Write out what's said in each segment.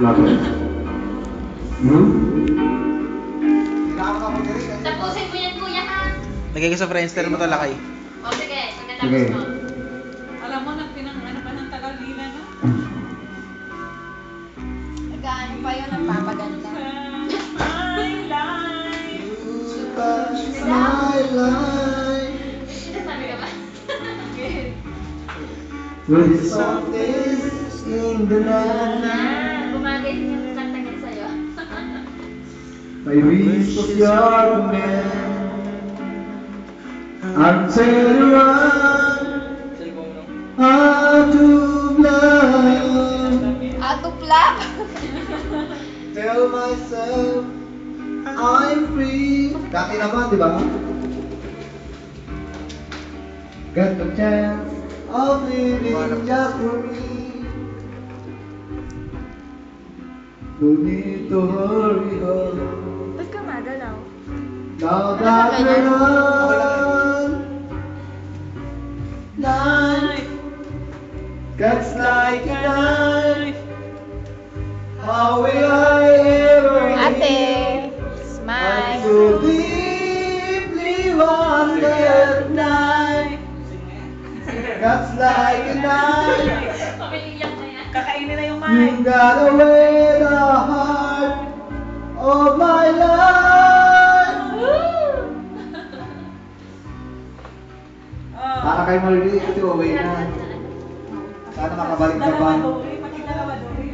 Love it. Tapusin mo yan, kuya, ha? Lagay ko sa Friendster mo to, lakay. O, sige. Pagkatapos mo. Alam mo, ano pa ng tagal nila, no? Nag-ano pa yun, nagpapaganda. My life. My life. Sinasabi ka ba? With softness in the night. Bumagay din yung kanta niya sa'yo. My wish was your command. I'm turning around out of love. Out of love? Tell myself I'm free. Dati naman, di ba? Got the chance of living just for me. No need to hurry home. Ba't ka magalaw? Now that we're on night, cuts like a knife. How will I ever Ate, I'm smile. so deeply wondered night, cuts like a knife. Pamiliyak na yan. Kakainin na yung You mic. got away the heart of my life. Para kay Marley, ito away na. Sana makabalik ka pa. Makidalawa, Dori.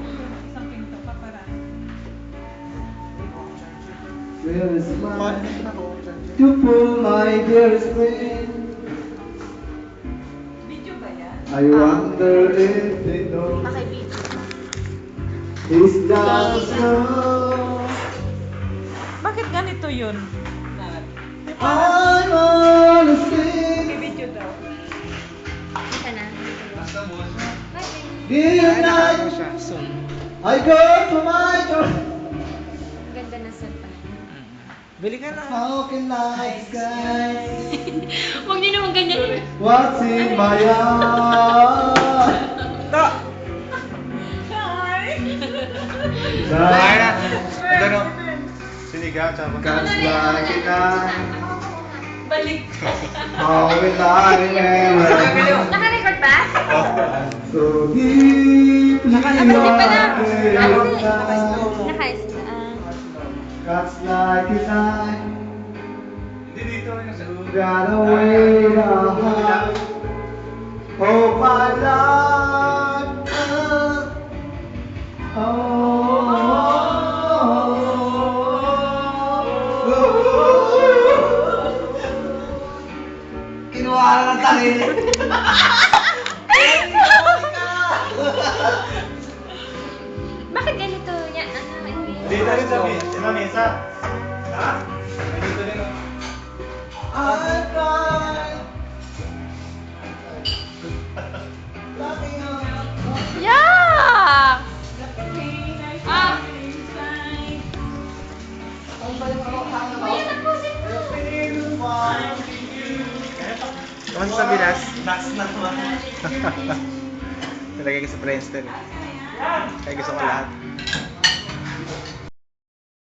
Isang pinto pa para. Where is mine to pull my dearest friend? Video ba yan? I wonder if they know Pakibito. it's just snow. Bakit ganito yun? I'm on a sing. Video daw. Isa na. Dear Ano night, siya? Zoom. I go to my door. Ganda na set pa. Bili ka na. How can I sky? Huwag niyo naman ganyan. What's in my eyes? To! Hi! Kaya na. Ito no. Sinigaw, tsaka. Cuts like a knife. Balik. How will I ever Naka-record ba? so deeply Nakasip pa na. wondered night, Naka-is na. cuts like a knife. Hindi dito. You got away the heart of my life. Kinuha na ng tali. Bakit ganito niya? Dito rin sa mesa. Ha? Dito rin. I cried. Nothing else. Yeah! Ah! Kuya, tapusin mo. Kamusta sa Pinas? Last na naman. Nilagay ko sa Friendster. Kaya gusto ko lahat.